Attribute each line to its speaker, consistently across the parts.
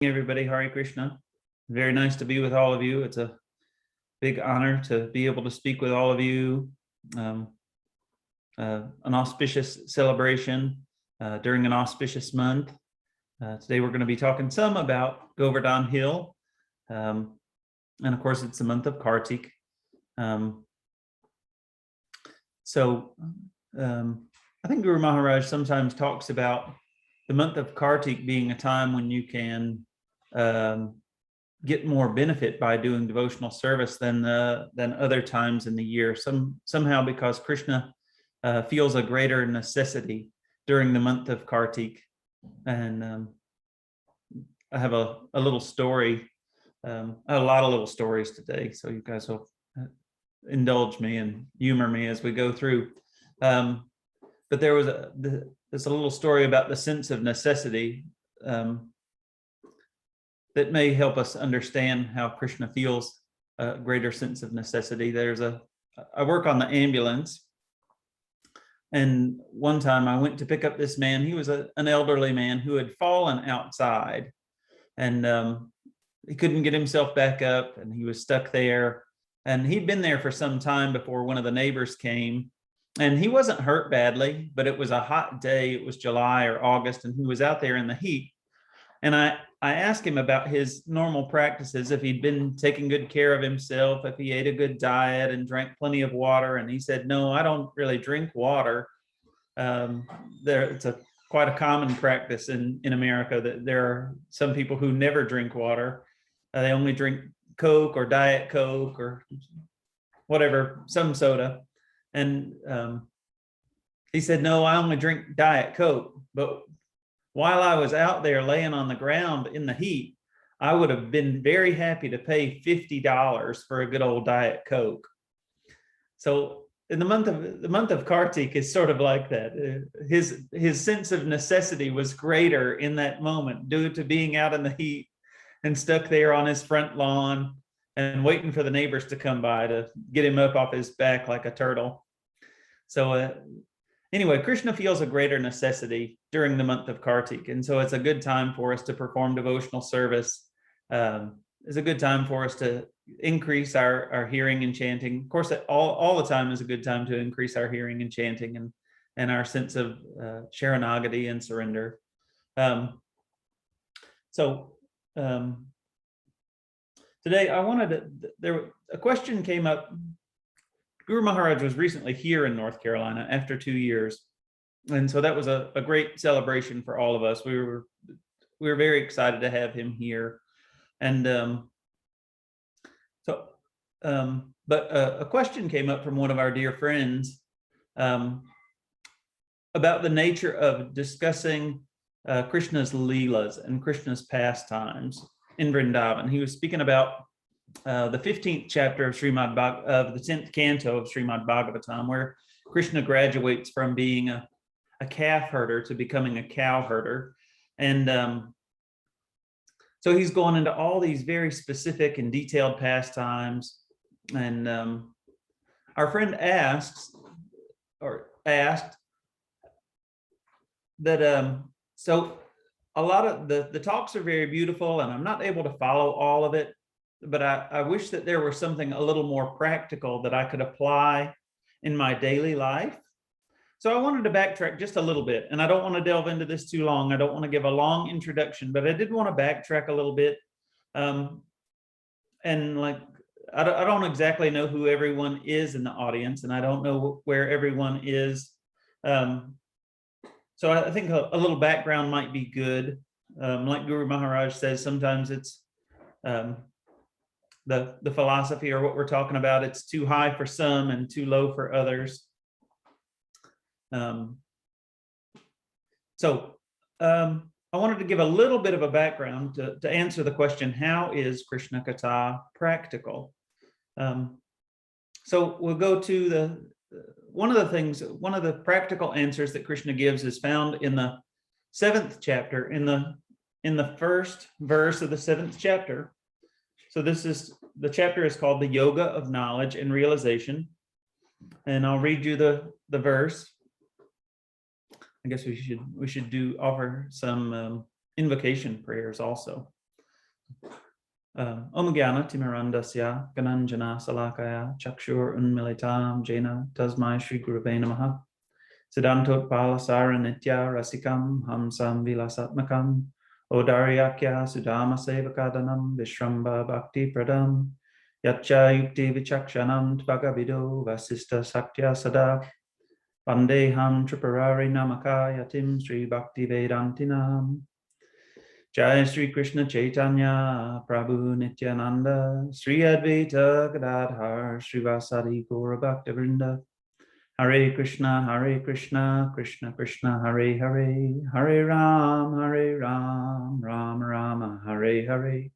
Speaker 1: Everybody, Hare Krishna. Very nice to be with all of you. It's a big honor to be able to speak with all of you. An auspicious celebration during an auspicious month. Today we're going to be talking some about Govardhana Hill. And of course, it's the month of Kartik. I think Guru Maharaj sometimes talks about the month of Kartik being a time when you can get more benefit by doing devotional service than other times in the year. Somehow because Krishna feels a greater necessity during the month of Kartik. And I have a little story. I have a lot of little stories today, so you guys will indulge me and humor me as we go through. But there was there's a little story about the sense of necessity that may help us understand how Krishna feels a greater sense of necessity. I work on the ambulance, and one time I went to pick up this man. He was an elderly man who had fallen outside, and he couldn't get himself back up, and he was stuck there. And he'd been there for some time before one of the neighbors came. And he wasn't hurt badly, but it was a hot day. It was July or August, and he was out there in the heat. And I asked him about his normal practices, if he'd been taking good care of himself, if he ate a good diet and drank plenty of water. And he said, no, I don't really drink water. It's quite a common practice in America that there are some people who never drink water. They only drink Coke or Diet Coke or whatever, some soda. And he said, no, I only drink Diet Coke. But while I was out there laying on the ground in the heat, I would have been very happy to pay $50 for a good old Diet Coke. So in the month of Kartik is sort of like that. His sense of necessity was greater in that moment due to being out in the heat and stuck there on his front lawn and waiting for the neighbors to come by to get him up off his back like a turtle. So anyway, Krishna feels a greater necessity during the month of Kartik. And so it's a good time for us to perform devotional service. It's a good time for us to increase our hearing and chanting. Of course, all the time is a good time to increase our hearing and chanting and our sense of Sharanagati and surrender. Today I wanted a question came up. Guru Maharaj was recently here in North Carolina after 2 years. And so that was a great celebration for all of us. We were very excited to have him here. And but a question came up from one of our dear friends about the nature of discussing Krishna's Leelas and Krishna's pastimes in Vrindavan. He was speaking about the 15th chapter of the 10th canto of Srimad Bhagavatam, where Krishna graduates from being a calf herder to becoming a cow herder. And so he's going into all these very specific and detailed pastimes. And our friend asked that, so a lot of the talks are very beautiful, and I'm not able to follow all of it. But I wish that there were something a little more practical that I could apply in my daily life. So I wanted to backtrack just a little bit, and I don't want to delve into this too long. I don't want to give a long introduction, but I did want to backtrack a little bit. And like, I don't exactly know who everyone is in the audience, and I don't know where everyone is. So I think a little background might be good. Like Guru Maharaj says, sometimes it's the philosophy or what we're talking about, it's too high for some and too low for others. I wanted to give a little bit of a background to answer the question, how is Krishna Kata practical? So we'll go to one of the practical answers that Krishna gives is found in the 7th chapter, in the first verse of the 7th chapter. So the chapter is called the Yoga of Knowledge and Realization. And I'll read you the verse. I guess we should offer some invocation prayers also. Om Gyana Timirandasya Gananjana Salakaya Chakshur Unmilitam Jena Tasmai Shri Gurave Namaha Siddhantot Palasara Nitya Rasikam Hamsam Vilasatmakam Odaryakya Sudama Sevakadanam Vishramba Bhakti Pradam Yatcha Yukti Vichakshanam Tvagavido Vasista Saktya Sada Vandeham Tripurari Namaka Yatim Sri Bhakti Vedantinam Jai Sri Krishna Chaitanya Prabhu Nityananda Sri Advaita Gadadhar Srivasadi Gaura Bhaktivinoda Hare Krishna Krishna Krishna Hare Hare Hare Ram Rama Hare Hare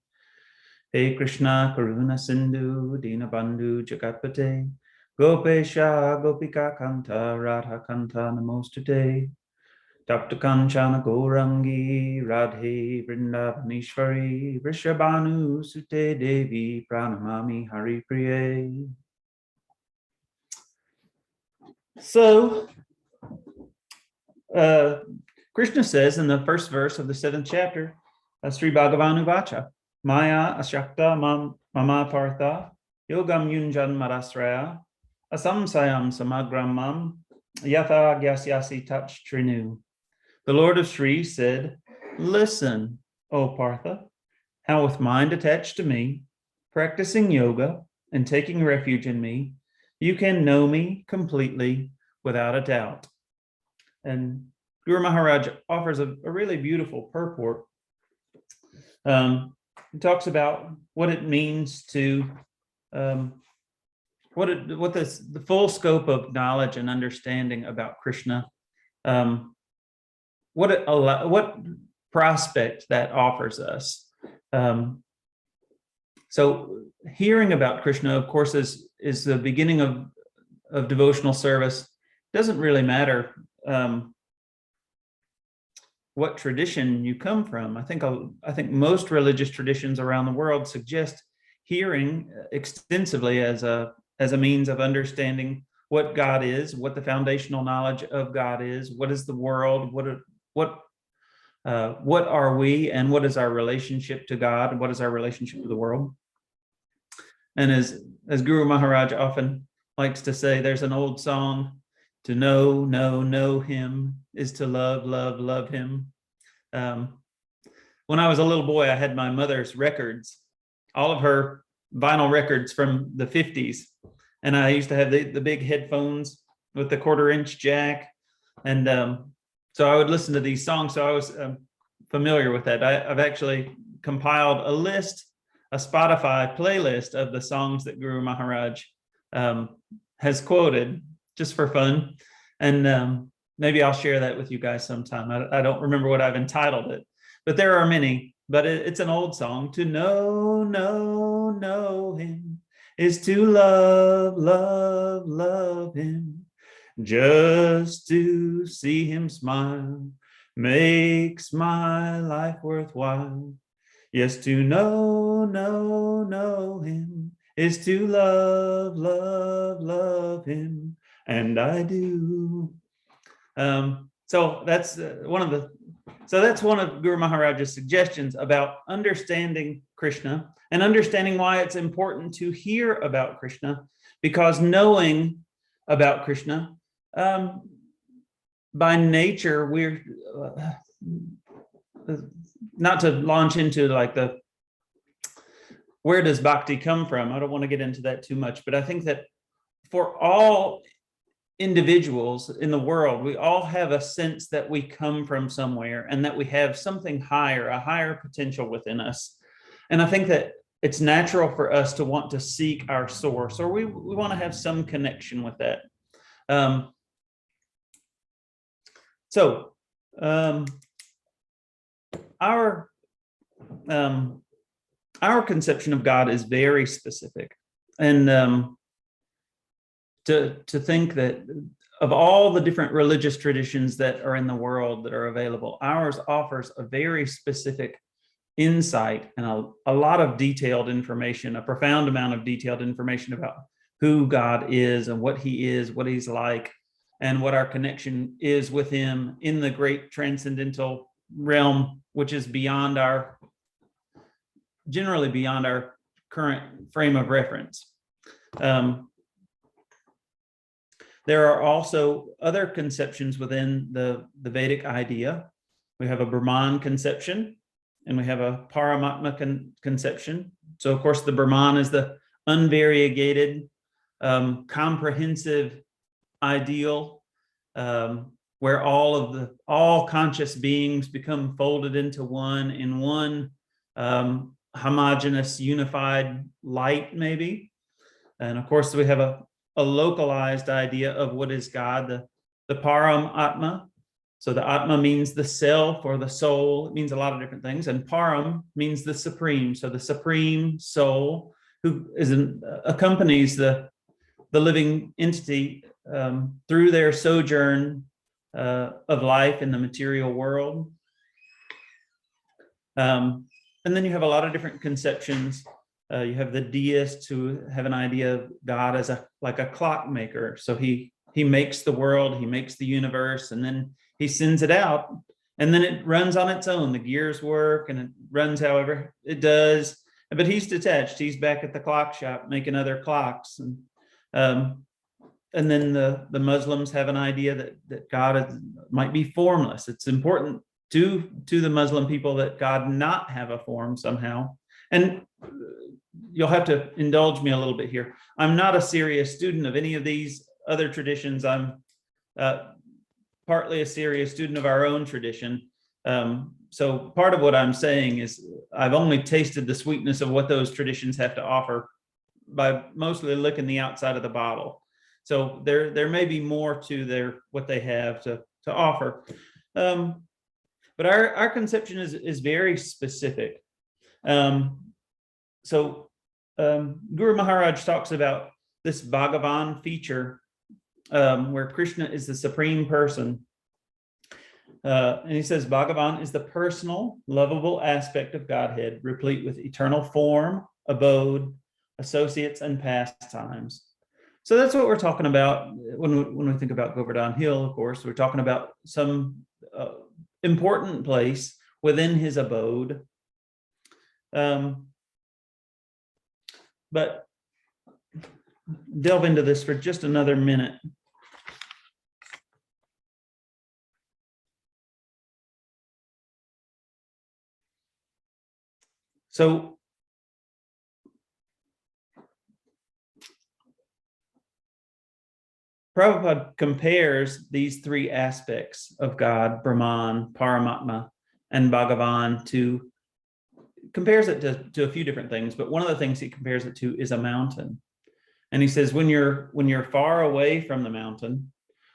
Speaker 1: Hey Krishna Karuna Sindhu Dinabandhu Jagatpate Gopesha Gopika Kanta Radha Kanta Namostute Dr. Kanchana Gourangi Radhe Vrindavaneshwari Vrishabhanu Sute Devi Pranamami Hari Priye. So, Krishna says in the first verse of the 7th chapter, Sri Bhagavanu Vacha, Maya Ashakta Mama Partha, Yogam Yunjan Marasraya, Asamsayam Samagramam, Yatha Gyasyasi Touch Trinu. The Lord of Sri said, listen, O Partha, how with mind attached to me, practicing yoga and taking refuge in me, you can know me completely without a doubt. And Guru Maharaj offers a really beautiful purport. He talks about what it means to, the full scope of knowledge and understanding about Krishna, what prospect that offers us. So hearing about Krishna, of course, is the beginning of devotional service. It doesn't really matter what tradition you come from. I think most religious traditions around the world suggest hearing extensively as a means of understanding what God is, what the foundational knowledge of God is, what is the world, what are we, and what is our relationship to God, and what is our relationship to the world. And as Guru Maharaj often likes to say, there's an old song, to know him is to love him. When I was a little boy, I had my mother's records, all of her vinyl records from the 50s. And I used to have the big headphones with the 1/4-inch jack. And so I would listen to these songs. So I was familiar with that. I've actually compiled a Spotify playlist of the songs that Guru Maharaj has quoted, just for fun. And maybe I'll share that with you guys sometime. I don't remember what I've entitled it, but there are many. But it's an old song. To know him is to love him. Just to see him smile makes my life worthwhile. Yes, to know him is to love him, and I do. So that's one of Guru Maharaj's suggestions about understanding Krishna and understanding why it's important to hear about Krishna, because knowing about Krishna, by nature, we're not to launch into like where does bhakti come from? I don't want to get into that too much, but I think that for all individuals in the world, we all have a sense that we come from somewhere and that we have something higher, a higher potential within us. And I think that it's natural for us to want to seek our source, or we want to have some connection with that. Our conception of God is very specific, and to think that of all the different religious traditions that are in the world that are available, ours offers a very specific insight and a lot of detailed information, a profound amount of detailed information about who God is and what he is, what he's like, and what our connection is with him in the great transcendental realm, which is beyond our generally beyond our current frame of reference. There are also other conceptions within the Vedic idea. We have a Brahman conception, and we have a Paramatma conception. So, of course, the Brahman is the unvariegated, comprehensive ideal, where all conscious beings become folded into one in one homogeneous, unified light, maybe. And of course, we have a localized idea of what is God, the Param Atma. So the Atma means the self or the soul. It means a lot of different things. And Param means the supreme. So the supreme soul who accompanies the living entity through their sojourn of life in the material world. And then you have a lot of different conceptions. You have the deists who have an idea of God as like a clockmaker. So he makes the world, he makes the universe, and then he sends it out, and then it runs on its own. The gears work, and it runs however it does. But he's detached. He's back at the clock shop making other clocks. And then the Muslims have an idea that God might be formless. It's important to the Muslim people that God not have a form somehow. And you'll have to indulge me a little bit here. I'm not a serious student of any of these other traditions. I'm partly a serious student of our own tradition. So part of what I'm saying is I've only tasted the sweetness of what those traditions have to offer by mostly licking the outside of the bottle. So there may be more to what they have to offer. But our conception is very specific. So Guru Maharaj talks about this Bhagavan feature where Krishna is the supreme person. And he says Bhagavan is the personal, lovable aspect of Godhead, replete with eternal form, abode, associates, and pastimes. So that's what we're talking about when we think about Govardhana Hill. Of course, we're talking about some important place within his abode. But delve into this for just another minute. So Prabhupada compares these three aspects of God, Brahman, Paramatma, and Bhagavan compares it to a few different things, but one of the things he compares it to is a mountain. And he says, when you're far away from the mountain,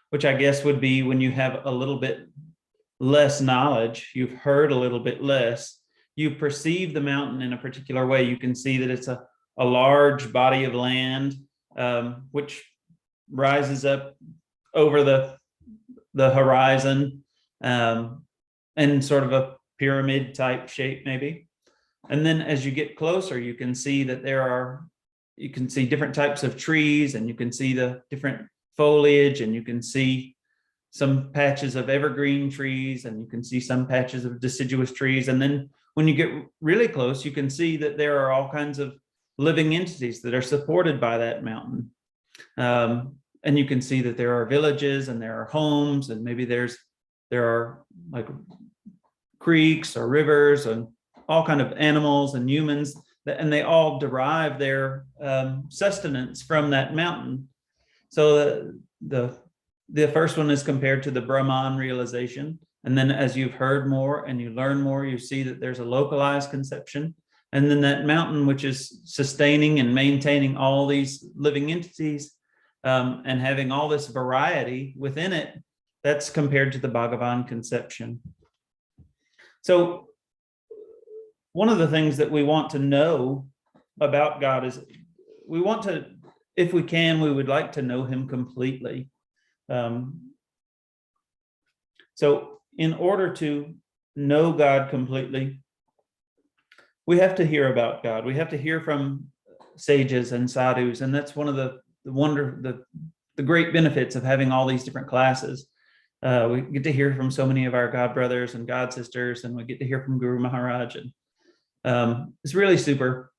Speaker 1: which I guess would be when you have a little bit less knowledge, you've heard a little bit less, you perceive the mountain in a particular way. You can see that it's a large body of land, which rises up over the horizon in sort of a pyramid type shape, maybe. And then as you get closer, you can see that you can see different types of trees, and you can see the different foliage, and you can see some patches of evergreen trees, and you can see some patches of deciduous trees. And then when you get really close, you can see that there are all kinds of living entities that are supported by that mountain. And you can see that there are villages and there are homes, and maybe there are like creeks or rivers and all kind of animals and humans, and they all derive their sustenance from that mountain. So the first one is compared to the Brahman realization. And then as you've heard more and you learn more, you see that there's a localized conception. And then that mountain, which is sustaining and maintaining all these living entities and having all this variety within it, that's compared to the Bhagavan conception. So one of the things that we want to know about God is we want to, if we can, we would like to know him completely. So in order to know God completely, we have to hear about God. We have to hear from sages and sadhus, and that's one of the great benefits of having all these different classes. We get to hear from so many of our God brothers and God sisters, and we get to hear from Guru Maharaj. It's really super.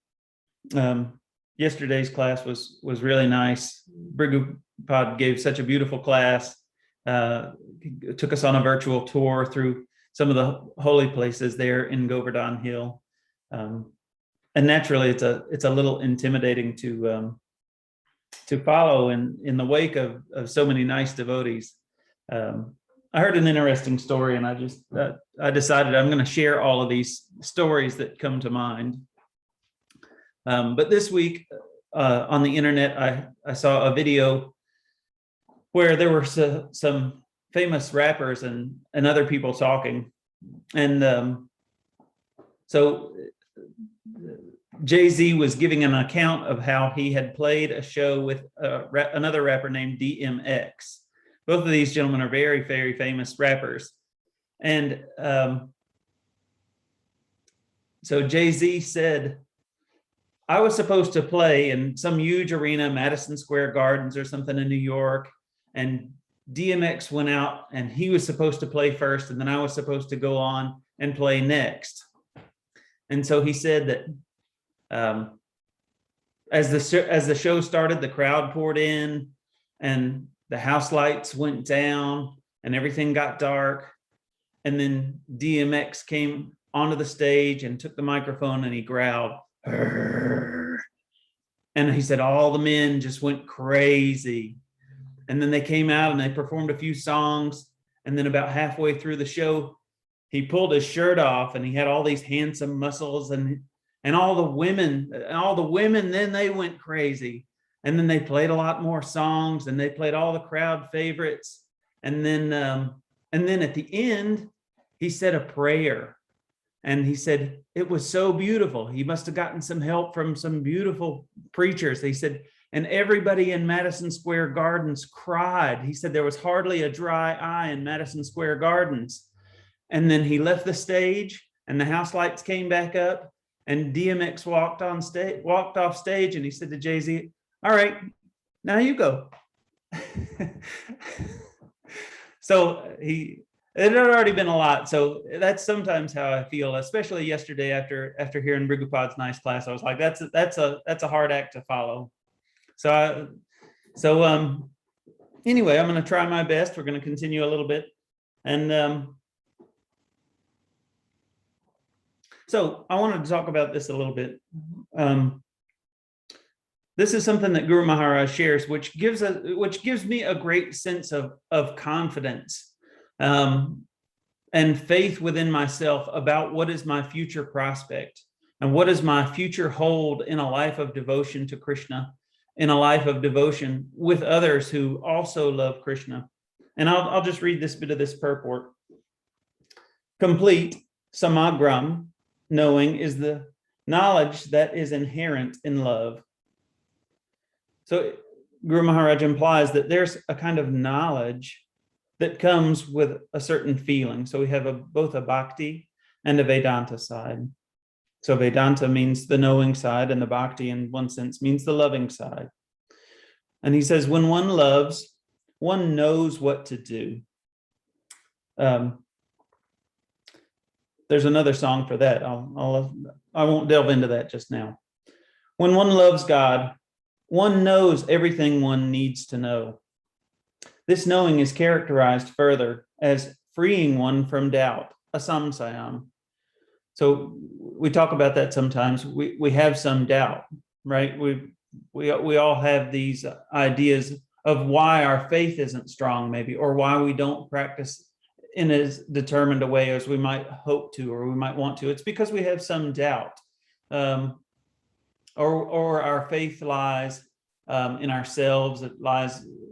Speaker 1: Yesterday's class was really nice. Brigupad gave such a beautiful class. Took us on a virtual tour through some of the holy places there in Govardhana Hill. And naturally, it's a little intimidating to follow in the wake of so many nice devotees. I heard an interesting story, and I decided I'm going to share all of these stories that come to mind. But this week on the internet, I saw a video where there were some famous rappers and other people talking. And so Jay-Z was giving an account of how he had played a show with another rapper named DMX. Both of these gentlemen are very, very famous rappers. And so Jay-Z said, I was supposed to play in some huge arena, Madison Square Gardens or something in New York. And DMX went out and he was supposed to play first. And then I was supposed to go on and play next. And so he said that as the show started, the crowd poured in and the house lights went down and everything got dark. And then DMX came onto the stage and took the microphone and he growled, "Arr." And he said all the men just went crazy. And then they came out and they performed a few songs. And then about halfway through the show, he pulled his shirt off and he had all these handsome muscles and all the women, then they went crazy. And then they played a lot more songs and they played all the crowd favorites. And then at the end, he said a prayer. And he said, it was so beautiful. He must have gotten some help from some beautiful preachers. He said, and everybody in Madison Square Gardens cried. He said there was hardly a dry eye in Madison Square Gardens. And then he left the stage and the house lights came back up and DMX walked off stage and he said to Jay-Z, all right, now you go. So it had already been a lot. So that's sometimes how I feel, especially yesterday after hearing Brigupad's nice class. I was like, that's a hard act to follow. So anyway, I'm going to try my best. We're going to continue a little bit. And so I wanted to talk about this a little bit. This is something that Guru Maharaj shares, which gives me a great sense of confidence and faith within myself about what is my future prospect and what is my future hold in a life of devotion to Krishna, in a life of devotion with others who also love Krishna. And I'll just read this bit of this purport. Complete samagram knowing is the knowledge that is inherent in love. So Guru Maharaj implies that there's a kind of knowledge that comes with a certain feeling. So we have both a bhakti and a Vedanta side. So Vedanta means the knowing side, and the bhakti in one sense means the loving side. And he says, when one loves, one knows what to do. There's another song for that. I won't delve into that just now. When one loves God, one knows everything one needs to know. This knowing is characterized further as freeing one from doubt, asamsayam. So we talk about that sometimes. We have some doubt, right? We all have these ideas of why our faith isn't strong, maybe, or why we don't practice in as determined a way as we might hope to, or we might want to. It's because we have some doubt, or our faith lies in ourselves.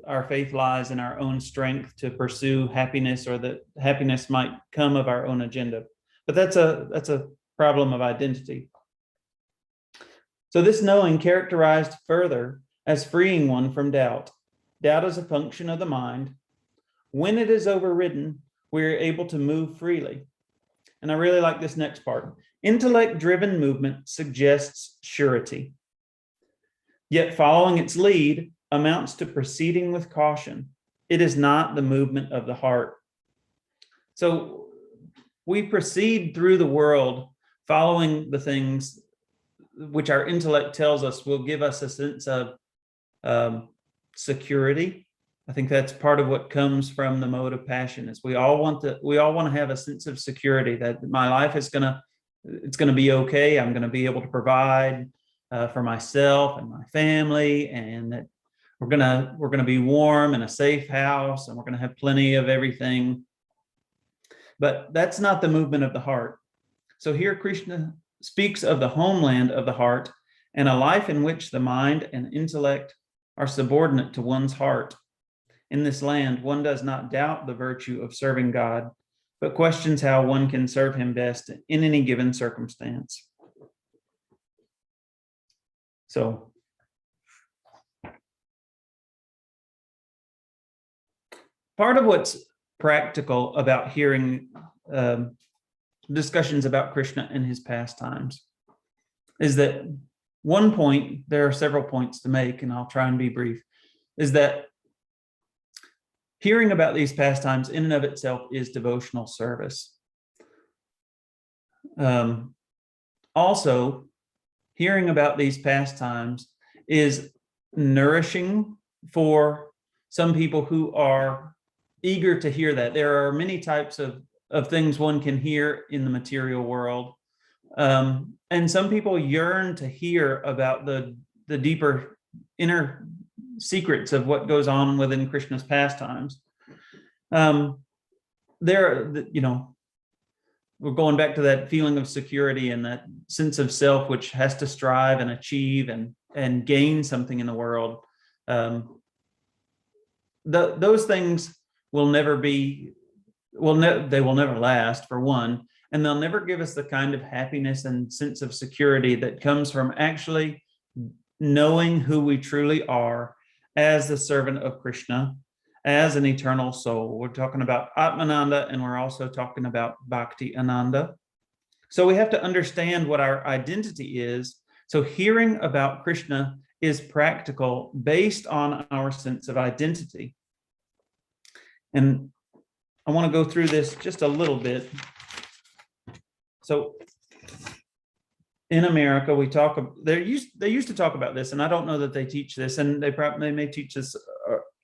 Speaker 1: Our faith lies in our own strength to pursue happiness, or that happiness might come of our own agenda. But that's a problem of identity. So this knowing characterized further as freeing one from doubt. Doubt is a function of the mind. When it is overridden, we're able to move freely. And I really like this next part. Intellect-driven movement suggests surety. Yet following its lead amounts to proceeding with caution. It is not the movement of the heart. So we proceed through the world following the things which our intellect tells us will give us a sense of security. I think that's part of what comes from the mode of passion, is we all want to have a sense of security that my life is it's gonna be okay. I'm gonna be able to provide for myself and my family, and that we're gonna be warm in a safe house, and we're gonna have plenty of everything. But that's not the movement of the heart. So here Krishna speaks of the homeland of the heart and a life in which the mind and intellect are subordinate to one's heart. In this land, one does not doubt the virtue of serving God, but questions how one can serve him best in any given circumstance. So, part of what's practical about hearing discussions about Krishna and his pastimes is that one point, there are several points to make, and I'll try and be brief, is that hearing about these pastimes in and of itself is devotional service. Also, hearing about these pastimes is nourishing for some people who are eager to hear that. There are many types of things one can hear in the material world. And some people yearn to hear about the deeper inner secrets of what goes on within Krishna's pastimes. We're going back to that feeling of security and that sense of self, which has to strive and achieve and gain something in the world. Those things will never be, they will never last, for one, and they'll never give us the kind of happiness and sense of security that comes from actually knowing who we truly are as the servant of Krishna, as an eternal soul. We're talking about Atmananda, and we're also talking about Bhakti Ananda. So we have to understand what our identity is. So hearing about Krishna is practical based on our sense of identity. And I want to go through this just a little bit. So in America, they used to talk about this, and I don't know that they teach this, and they may teach this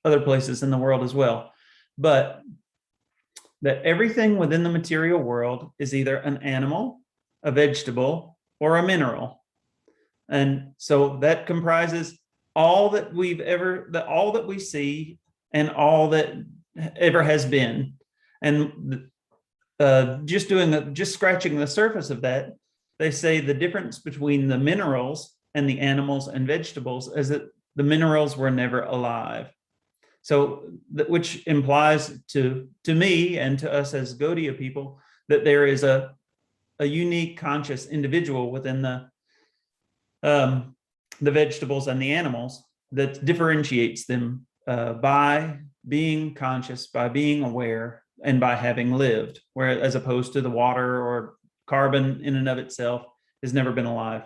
Speaker 1: other places in the world as well, but that everything within the material world is either an animal, a vegetable, or a mineral. And so that comprises all that all that we see and all that ever has been. And just scratching the surface of that, they say the difference between the minerals and the animals and vegetables is that the minerals were never alive. So, which implies to me and to us as Gaudiya people that there is a unique conscious individual within the vegetables and the animals that differentiates them by being conscious, by being aware, and by having lived, where as opposed to the water or carbon in and of itself has never been alive.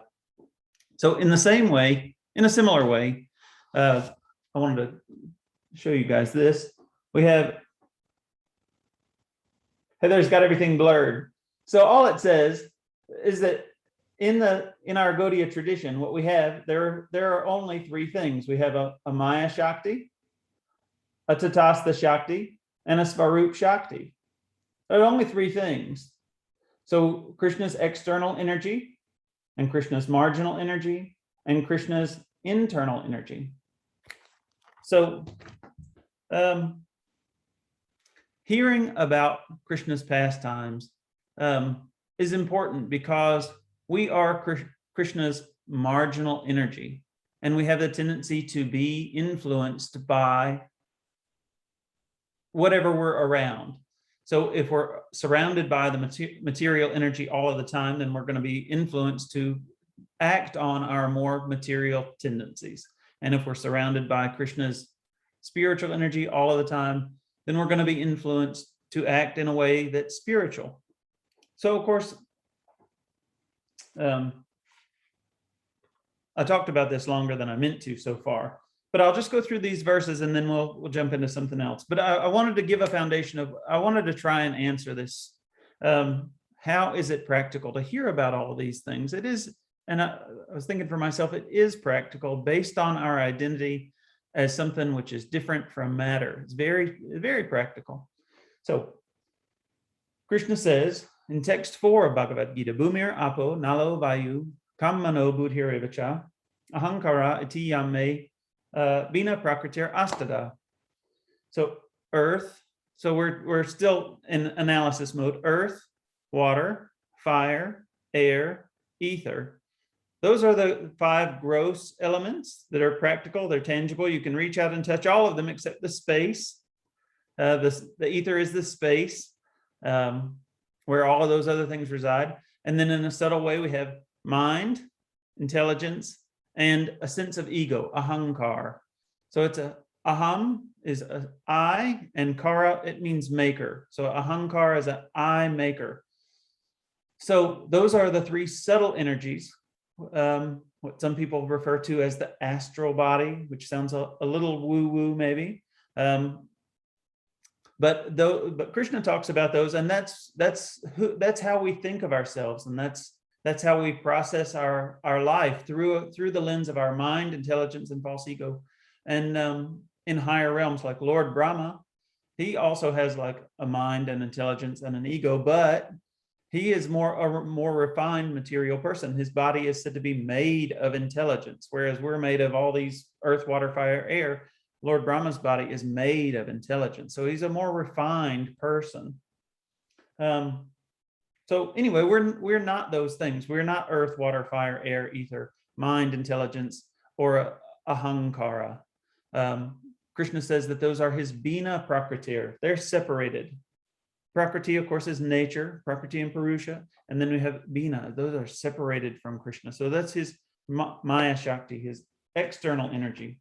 Speaker 1: So in a similar way, I wanted to show you guys this. We have, Heather's got everything blurred. So all it says is that in our Gaudiya tradition, what we have, there are only three things. We have a Maya Shakti, a Tatastha Shakti, and a Svarup Shakti. There are only three things. So Krishna's external energy, and Krishna's marginal energy, and Krishna's internal energy. So hearing about Krishna's pastimes is important because we are Krishna's marginal energy, and we have the tendency to be influenced by whatever we're around. So if we're surrounded by the material energy all of the time, then we're going to be influenced to act on our more material tendencies. And if we're surrounded by Krishna's spiritual energy all of the time, then we're going to be influenced to act in a way that's spiritual. So of course, I talked about this longer than I meant to so far, but I'll just go through these verses and then we'll jump into something else. But I wanted to give a foundation I wanted to try and answer this. how is it practical to hear about all of these things? It is, and I was thinking for myself, it is practical based on our identity as something which is different from matter. It's very, very practical. So Krishna says in text 4 of Bhagavad Gita, Bhumir apo nalo vayu kammano buddhirevacha ahankara iti yamme bina prakritir astada. So earth, so we're still in analysis mode. Earth, water, fire, air, ether. Those are the 5 gross elements that are practical. They're tangible. You can reach out and touch all of them except the space. The ether is the space where all of those other things reside. And then in a subtle way, we have mind, intelligence, and a sense of ego, ahankar. So it's aham is a I, and kara, it means maker. So ahankar is an I maker. So those are the 3 subtle energies, what some people refer to as the astral body, which sounds a little woo-woo maybe. But Krishna talks about those, and that's how we think of ourselves, and that's how we process our life through the lens of our mind, intelligence, and false ego. And in higher realms, like Lord Brahma, he also has like a mind and intelligence and an ego, but he is a more refined material person. His body is said to be made of intelligence, whereas we're made of all these earth, water, fire, air. Lord Brahma's body is made of intelligence. So he's a more refined person. So anyway, we're not those things. We're not earth, water, fire, air, ether, mind, intelligence, or ahankara. Krishna says that those are his bina prakritir. They're separated. Prakriti, of course, is nature, Prakriti and Purusha, and then we have Bina. Those are separated from Krishna. So that's his Maya Shakti, his external energy.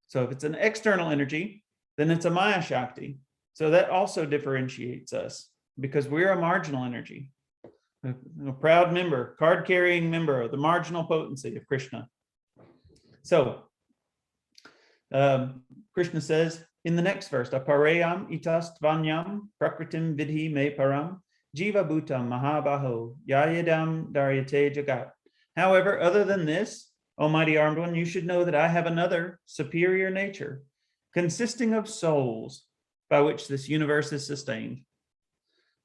Speaker 1: So if it's an external energy, then it's a Maya Shakti. So that also differentiates us because we're a marginal energy, a proud member, card-carrying member of the marginal potency of Krishna. So Krishna says, in the next verse, aparayam itastvanyam prakritim vidhi me param jiva bhutam mahabaho yayadam daryate jagat. However, other than this, Almighty Armed One, you should know that I have another superior nature consisting of souls by which this universe is sustained.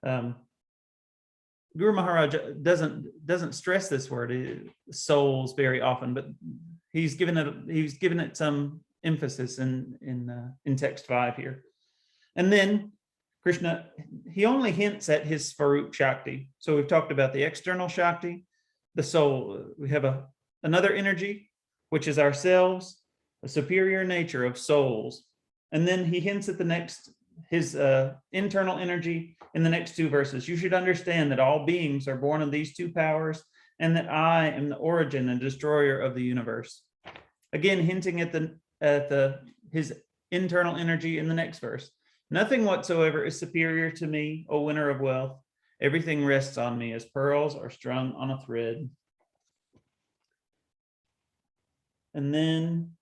Speaker 1: Guru Maharaj doesn't stress this word, souls, very often, but he's given it some emphasis in text 5 here. And then Krishna, he only hints at his Svarup Shakti. So we've talked about the external Shakti, the soul. We have another energy, which is ourselves, a superior nature of souls. And then he hints at his internal energy in the next 2 verses. You should understand that all beings are born of these 2 powers, and that I am the origin and destroyer of the universe. Again, hinting at his internal energy in the next verse. Nothing whatsoever is superior to me, O winner of wealth. Everything rests on me as pearls are strung on a thread. And then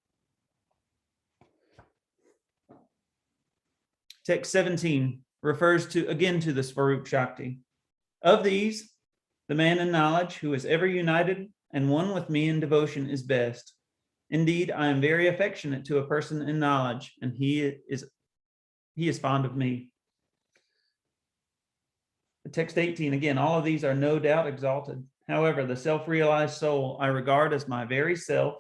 Speaker 1: text 17 refers again to the Svarup Shakti. Of these, the man in knowledge who is ever united and one with me in devotion is best. Indeed, I am very affectionate to a person in knowledge, and he is fond of me. Text 18, again, all of these are no doubt exalted. However, the self-realized soul I regard as my very self.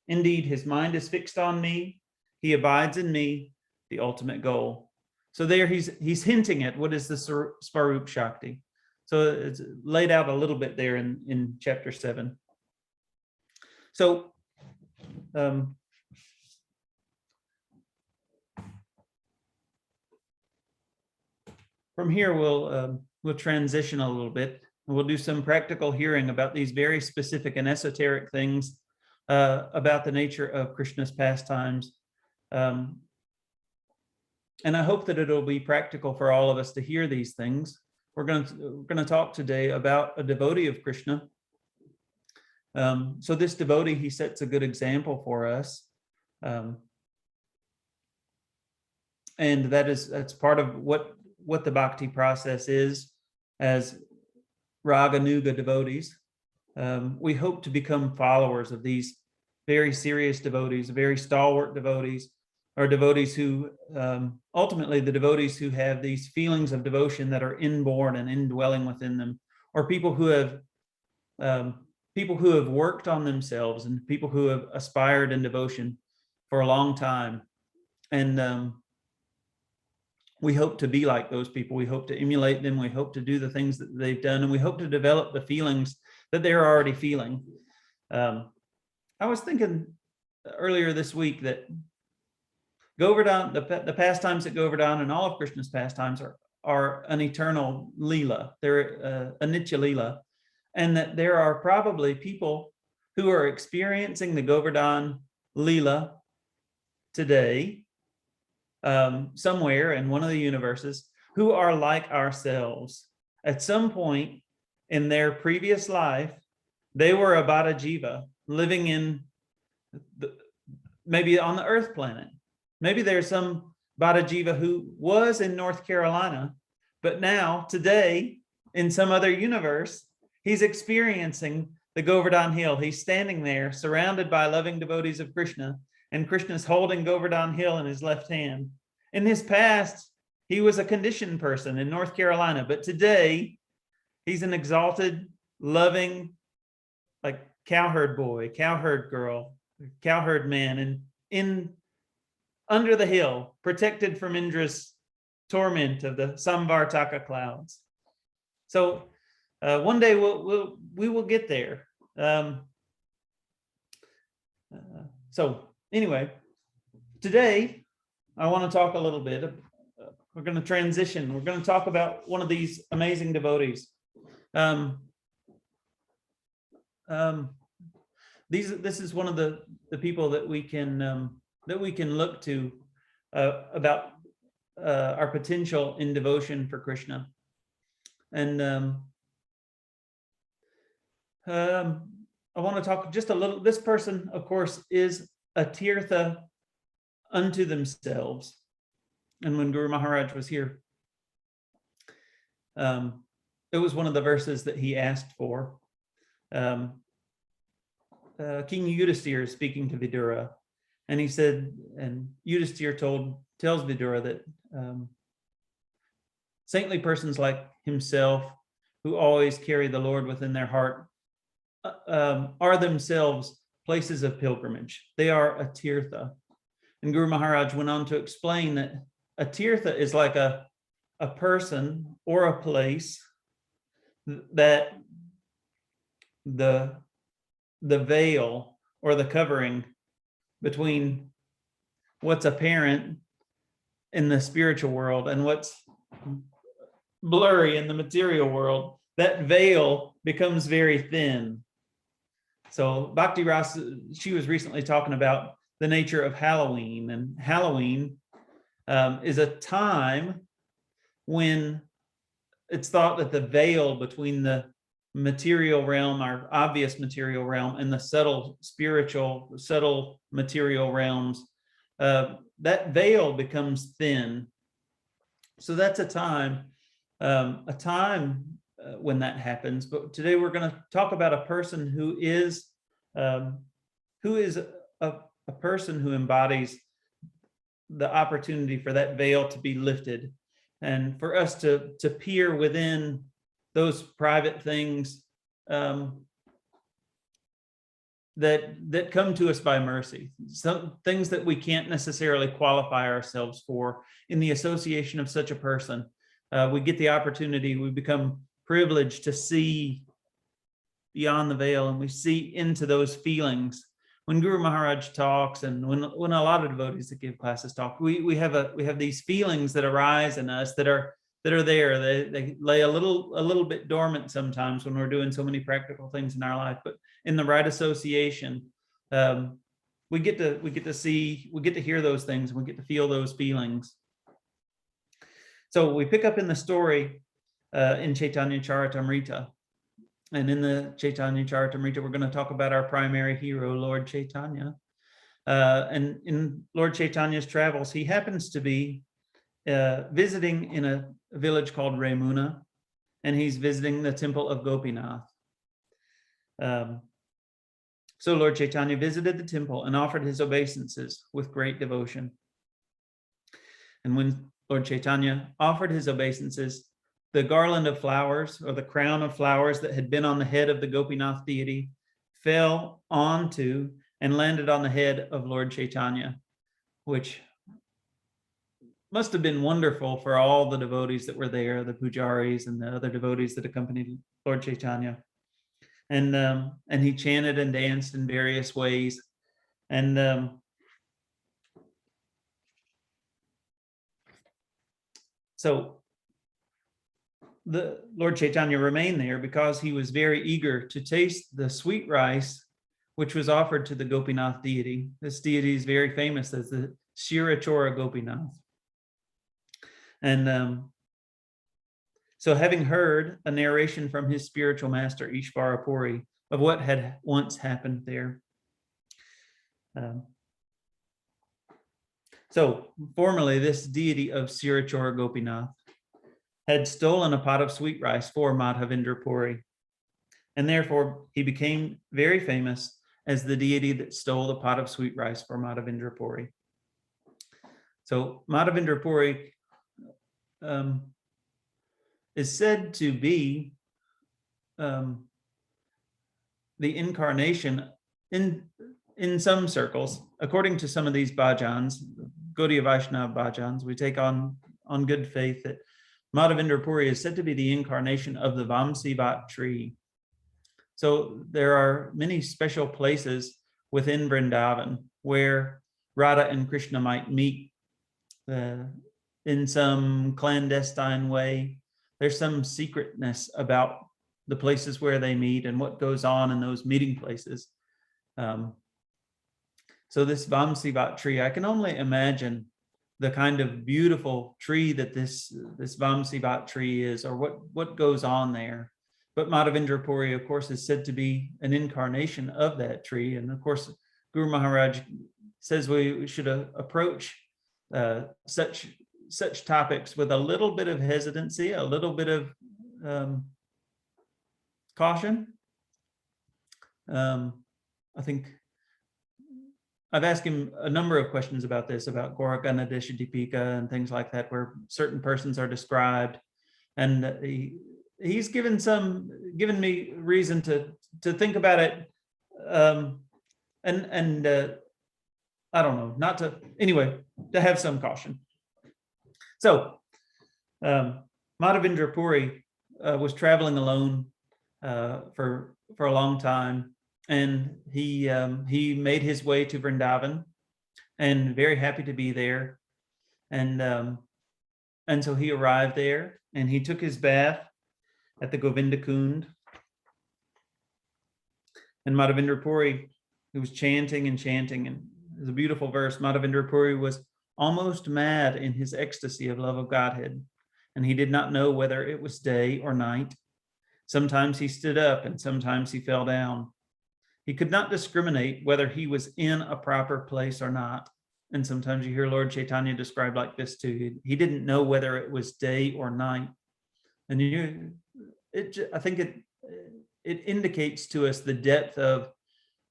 Speaker 1: Indeed, his mind is fixed on me. He abides in me, the ultimate goal. So there he's hinting at what is the Svarup Shakti. So it's laid out a little bit there in chapter 7. So from here, we'll transition a little bit. We'll do some practical hearing about these very specific and esoteric things about the nature of Krishna's pastimes. And I hope that it'll be practical for all of us to hear these things. We're going to talk today about a devotee of Krishna. So this devotee, he sets a good example for us. And that's part of what the bhakti process is. as Raganuga devotees. We hope to become followers of these very serious devotees, very stalwart devotees, or devotees who, ultimately the devotees who have these feelings of devotion that are inborn and indwelling within them, or people who have worked on themselves, and people who have aspired in devotion for a long time. And we hope to be like those people. We hope to emulate them. We hope to do the things that they've done, and we hope to develop the feelings that they're already feeling. I was thinking earlier this week that Govardhana, the pastimes at Govardhana and all of Krishna's pastimes are an eternal Leela. They're a Nitya Leela. And that there are probably people who are experiencing the Govardhana Leela today, somewhere in one of the universes, who are like ourselves. At some point in their previous life, they were a Bada Jiva living in maybe on the Earth planet. Maybe there's some Bada Jiva who was in North Carolina, but now today in some other universe, he's experiencing the Govardhana Hill. He's standing there surrounded by loving devotees of Krishna, and Krishna's holding Govardhana Hill in his left hand. In his past, he was a conditioned person in North Carolina, but today he's an exalted, loving, like cowherd boy, cowherd girl, cowherd man, and in under the hill, protected from Indra's torment of the Samvartaka clouds. So one day we will get there. So anyway, today I want to talk a little bit. We're going to transition. We're going to talk about one of these amazing devotees. This is one of the people that we can look to about our potential in devotion for Krishna. And I want to talk just a little. This person, of course, is a tirtha unto themselves. And when Guru Maharaj was here, it was one of the verses that he asked for. King Yudhisthira is speaking to Vidura, and he said, and Yudhisthira tells Vidura that saintly persons like himself, who always carry the Lord within their heart, are themselves places of pilgrimage. They are a tirtha. And Guru Maharaj went on to explain that a tirtha is like a person or a place that the veil or the covering between what's apparent in the spiritual world and what's blurry in the material world, that veil becomes very thin. So Bhakti Rasa, she was recently talking about the nature of Halloween, and Halloween is a time when it's thought that the veil between the material realm, our obvious material realm, and the subtle spiritual, subtle material realms, that veil becomes thin. So that's a time when that happens. But today we're going to talk about a person who is a person who embodies the opportunity for that veil to be lifted, and for us to peer within those private things that come to us by mercy, some things that we can't necessarily qualify ourselves for. In the association of such a person, we get the opportunity, we become privileged to see beyond the veil, and we see into those feelings. When Guru Maharaj talks, and when a lot of devotees that give classes talk, we have these feelings that arise in us that are there. They lay a little bit dormant sometimes when we're doing so many practical things in our life. But in the right association, we get to see, we get to hear those things, and we get to feel those feelings. So we pick up in the story in Chaitanya Charitamrita. And in the Chaitanya Charitamrita, we're going to talk about our primary hero, Lord Chaitanya. And in Lord Chaitanya's travels, he happens to be visiting in a village called Remuna. and he's visiting the temple of Gopinath. So Lord Chaitanya visited the temple and offered his obeisances with great devotion. And when Lord Chaitanya offered his obeisances, the garland of flowers, or the crown of flowers that had been on the head of the Gopinath deity, fell onto and landed on the head of Lord Chaitanya, which must have been wonderful for all the devotees that were there, the pujaris and the other devotees that accompanied Lord Chaitanya. And he chanted and danced in various ways. And so the Lord Chaitanya remained there because he was very eager to taste the sweet rice which was offered to the Gopinath deity. This deity is very famous as the Shirachora Gopinath. And so having heard a narration from his spiritual master, Ishvara Puri, of what had once happened there. So formerly, this deity of Shirachora Gopinath had stolen a pot of sweet rice for Madhavendra Puri. And therefore, he became very famous as the deity that stole the pot of sweet rice for Madhavendra Puri. So Madhavendra Puri is said to be the incarnation in some circles, according to some of these bhajans, Gaudiya Vaishnava bhajans, we take on good faith that Madhavendra Puri is said to be the incarnation of the Vamsivat tree. So there are many special places within Vrindavan where Radha and Krishna might meet in some clandestine way. There's some secretness about the places where they meet and what goes on in those meeting places. So this Vamsivat tree, I can only imagine the kind of beautiful tree that this Vamsivat tree is, or what goes on there. But Madhavendra Puri, of course, is said to be an incarnation of that tree. And of course, Guru Maharaj says we should approach such topics with a little bit of hesitancy, a little bit of caution. I think I've asked him a number of questions about this, about Goragana Deshadipika and things like that, where certain persons are described. And he's given me reason to think about it. And I don't know, to have some caution. So Madhavendra Puri was traveling alone for a long time, and he made his way to Vrindavan, and very happy to be there. And so he arrived there, and he took his bath at the Govinda Kund. And Madhavendra Puri, he was chanting, and it was a beautiful verse. Madhavendra Puri was almost mad in his ecstasy of love of Godhead, and he did not know whether it was day or night. Sometimes he stood up, and sometimes he fell down. He could not discriminate whether he was in a proper place or not. And sometimes you hear Lord Chaitanya described like this too. He didn't know whether it was day or night. And I think it indicates to us the depth of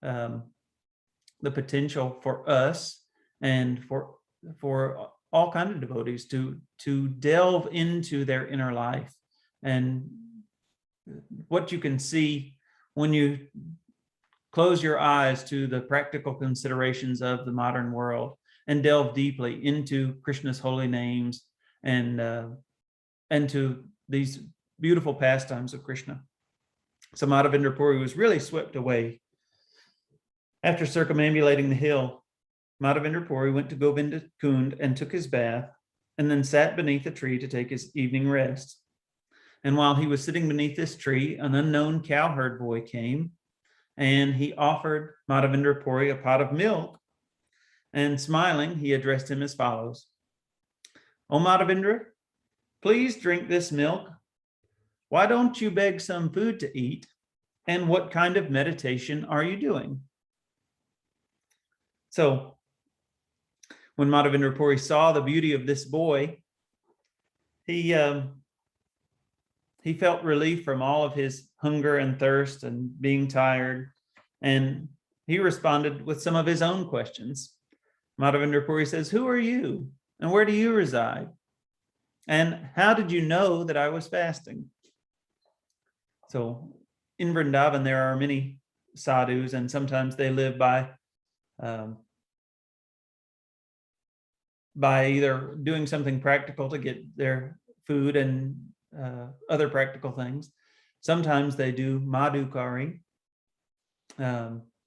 Speaker 1: the potential for us and for all kinds of devotees to delve into their inner life, and what you can see when you close your eyes to the practical considerations of the modern world and delve deeply into Krishna's holy names and to these beautiful pastimes of Krishna. So Madhavendra Puri was really swept away. After circumambulating the hill, Madhavendra Puri went to Govinda Kund and took his bath, and then sat beneath a tree to take his evening rest. And while he was sitting beneath this tree, an unknown cowherd boy came, and he offered Madhavendra Puri a pot of milk. And smiling, he addressed him as follows: "O Madhavendra, please drink this milk. Why don't you beg some food to eat? And what kind of meditation are you doing?" So when Madhavendra Puri saw the beauty of this boy, he he felt relief from all of his hunger and thirst and being tired. And he responded with some of his own questions. Madhavendra Puri says, "Who are you? And where do you reside? And how did you know that I was fasting?" So in Vrindavan, there are many sadhus, and sometimes they live by either doing something practical to get their food and other practical things. Sometimes they do madhukari,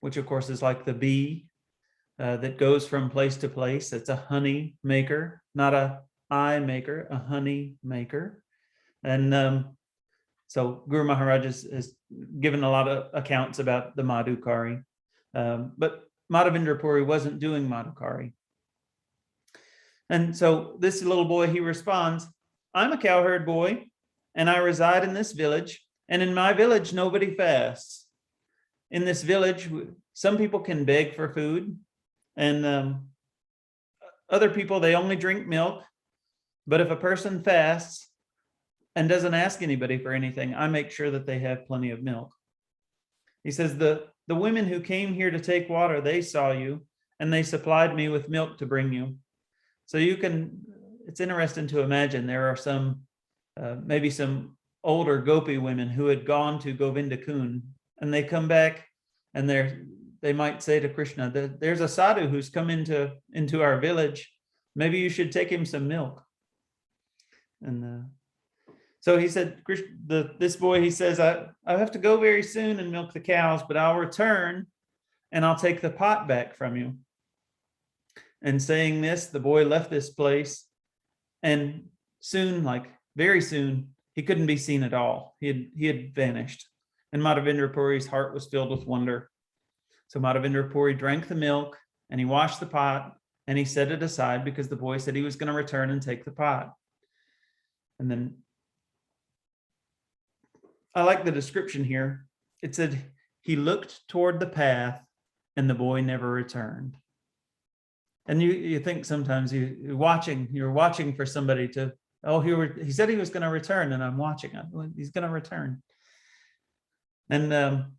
Speaker 1: which of course is like the bee that goes from place to place. It's a honey maker, not a eye maker, a honey maker. And so Guru Maharaj has given a lot of accounts about the madhukari, but Madhavendra Puri wasn't doing madhukari. And so this little boy, he responds, "I'm a cowherd boy, and I reside in this village, and in my village, nobody fasts. In this village, some people can beg for food, and other people, they only drink milk. But if a person fasts and doesn't ask anybody for anything, I make sure that they have plenty of milk." He says, the women who came here to take water, they saw you, and they supplied me with milk to bring you. So it's interesting to imagine there are some, maybe some older gopi women who had gone to Govinda Kund, and they come back and they might say to Krishna, "There's a sadhu who's come into our village. Maybe you should take him some milk." And so he said, this boy, he says, I have to go very soon and milk the cows, but I'll return and I'll take the pot back from you. And saying this, the boy left this place, and soon, like very soon, he couldn't be seen at all. He had vanished. And Madhavendra Puri's heart was filled with wonder. So Madhavendra Puri drank the milk, and he washed the pot, and he set it aside because the boy said he was going to return and take the pot. And then I like the description here. It said, he looked toward the path, and the boy never returned. And you think sometimes you're watching for somebody to, he said he was going to return, and I'm watching him. He's going to return. And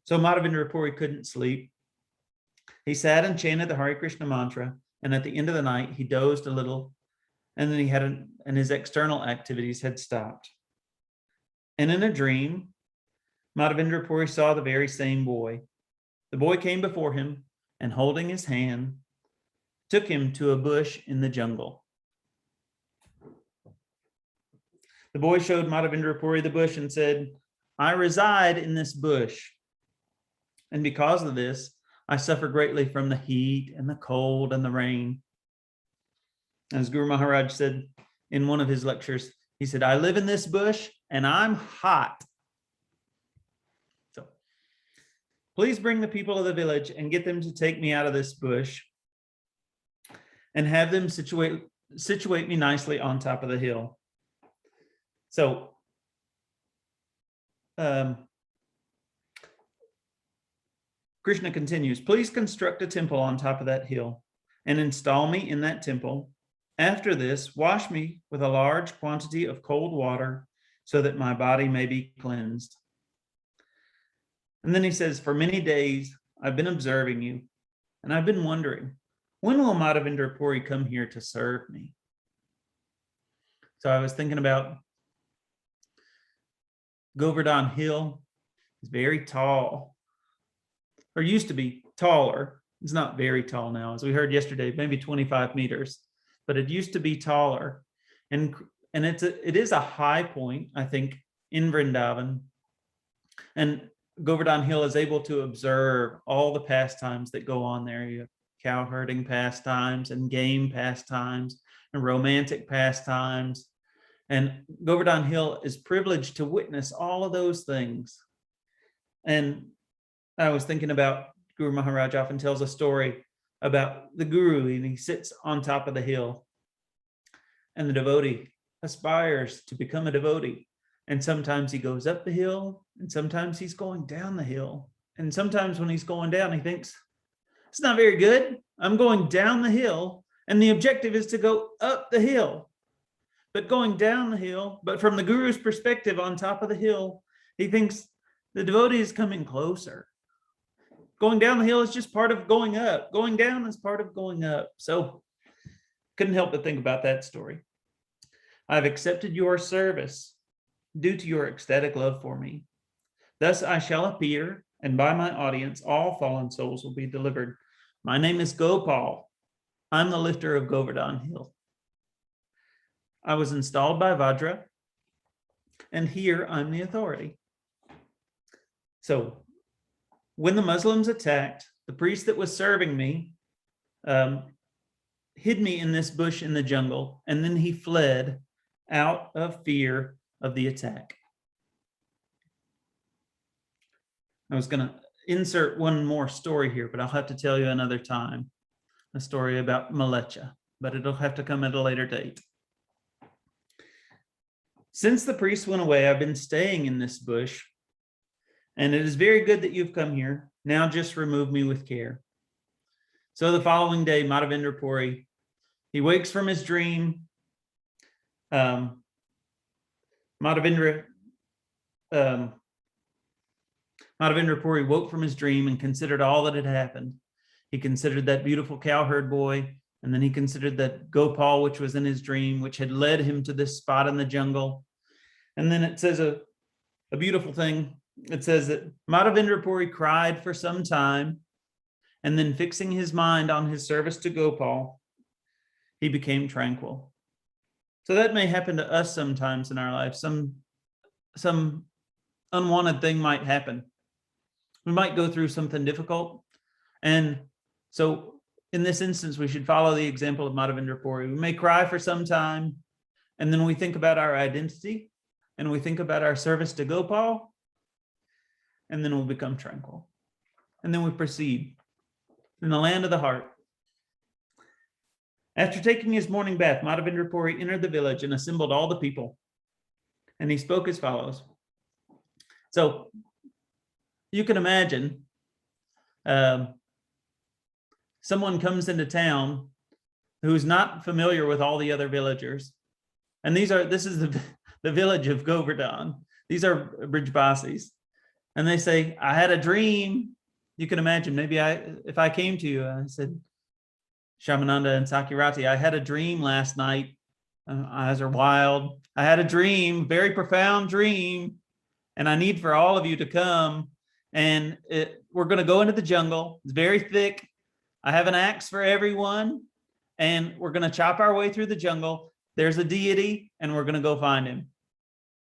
Speaker 1: so Madhavendra Puri couldn't sleep. He sat and chanted the Hare Krishna mantra, and at the end of the night, he dozed a little, and then and his external activities had stopped. And in a dream, Madhavendra Puri saw the very same boy. The boy came before him, and holding his hand, took him to a bush in the jungle. The boy showed Madhavendra Puri the bush and said, "I reside in this bush. And because of this, I suffer greatly from the heat and the cold and the rain." As Guru Maharaj said in one of his lectures, he said, "I live in this bush and I'm hot. So please bring the people of the village and get them to take me out of this bush and have them situate me nicely on top of the hill." So Krishna continues, "Please construct a temple on top of that hill and install me in that temple. After this, wash me with a large quantity of cold water so that my body may be cleansed." And then he says, "For many days, I've been observing you, and I've been wondering, when will Madhavendra Puri come here to serve me?" So I was thinking about Govardhana Hill. It's very tall, or used to be taller. It's not very tall now, as we heard yesterday, maybe 25 meters, but it used to be taller. And it is a high point, I think, in Vrindavan. And Govardhana Hill is able to observe all the pastimes that go on there. You have cow herding pastimes and game pastimes and romantic pastimes. And Govardhana Hill is privileged to witness all of those things. And I was thinking about Guru Maharaj often tells a story about the guru, and he sits on top of the hill, and the devotee aspires to become a devotee. And sometimes he goes up the hill, and sometimes he's going down the hill. And sometimes when he's going down, he thinks, "It's not very good. I'm going down the hill, and the objective is to go up the hill." But going down the hill, but from the guru's perspective on top of the hill, he thinks the devotee is coming closer. Going down the hill is just part of going up. Going down is part of going up. So couldn't help but think about that story. I've accepted your service due to your ecstatic love for me. Thus I shall appear, and by my audience, all fallen souls will be delivered. My name is Gopal. I'm the lifter of Govardhana Hill. I was installed by Vajra, and here I'm the authority. So when the Muslims attacked, the priest that was serving me hid me in this bush in the jungle, and then he fled out of fear of the attack. I was going to insert one more story here, but I'll have to tell you another time, a story about Malecha, but it'll have to come at a later date. Since the priest went away, I've been staying in this bush, and it is very good that you've come here. Now just remove me with care. So the following day, Madhavendra Puri, he wakes from his dream. Madhavendra Puri woke from his dream and considered all that had happened. He considered that beautiful cowherd boy, and then he considered that Gopal, which was in his dream, which had led him to this spot in the jungle. And then it says a beautiful thing. It says that Madhavendra Puri cried for some time, and then fixing his mind on his service to Gopal, he became tranquil. So that may happen to us sometimes in our life. Some unwanted thing might happen. We might go through something difficult. And so in this instance, we should follow the example of Madhavendra Puri. We may cry for some time, and then we think about our identity, and we think about our service to Gopal, and then we'll become tranquil. And then we proceed in the land of the heart. After taking his morning bath, Madhavendra Puri entered the village and assembled all the people. And he spoke as follows. So you can imagine someone comes into town who's not familiar with all the other villagers. And this is the village of Govardhana. These are Brijbasis. And they say, I had a dream. You can imagine, maybe if I came to you and I said, Shamananda and Sakirati, I had a dream last night. Eyes are wild. I had a dream, very profound dream, and I need for all of you to come. And we're going to go into the jungle. It's very thick. I have an axe for everyone, and we're going to chop our way through the jungle. There's a deity, and we're going to go find him.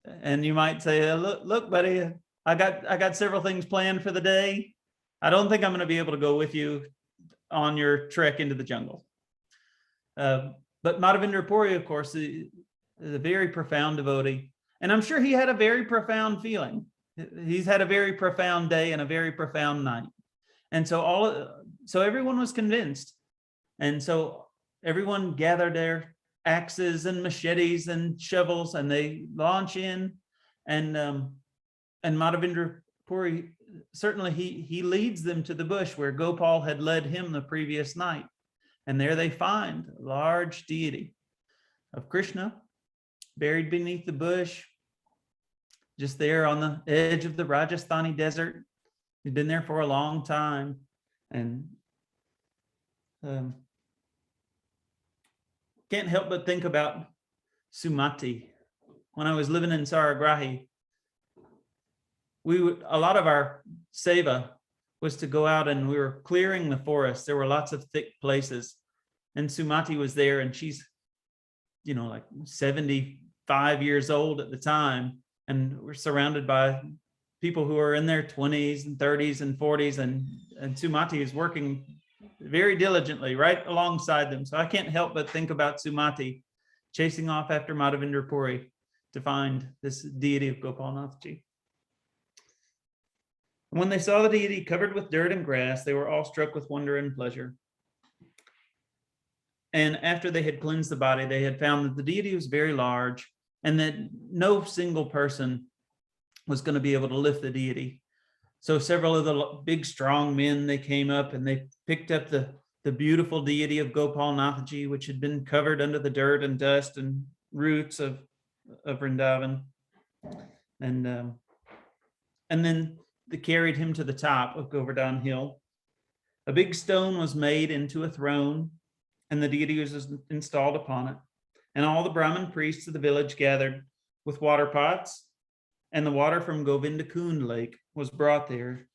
Speaker 1: And you might say, look, buddy, I got several things planned for the day. I don't think I'm going to be able to go with you on your trek into the jungle. But Madhavendra Puri, of course, is a very profound devotee. And I'm sure he had a very profound feeling. He's had a very profound day and a very profound night. And so everyone was convinced. And so everyone gathered their axes and machetes and shovels, and they launch in. And Madhavendra Puri, certainly he leads them to the bush where Gopal had led him the previous night. And there they find a large deity of Krishna buried beneath the bush, just there on the edge of the Rajasthani desert. He'd been there for a long time. And can't help but think about Sumati. When I was living in Saragrahi, a lot of our seva was to go out, and we were clearing the forest. There were lots of thick places, and Sumati was there, and she's, like 75 years old at the time, and we're surrounded by people who are in their 20s and 30s and 40s, and Sumati is working very diligently right alongside them. So I can't help but think about Sumati chasing off after Madhavendra Puri to find this deity of Gopalnathji. When they saw the deity covered with dirt and grass, they were all struck with wonder and pleasure. And after they had cleansed the body, they had found that the deity was very large, and that no single person was going to be able to lift the deity. So several of the big, strong men, they came up and they picked up the beautiful deity of Gopalnathji, which had been covered under the dirt and dust and roots of Vrindavan. And then they carried him to the top of Govardhana hill. A big stone was made into a throne, and the deity was installed upon it. And all the Brahmin priests of the village gathered with water pots, and the water from Govindakund lake was brought there.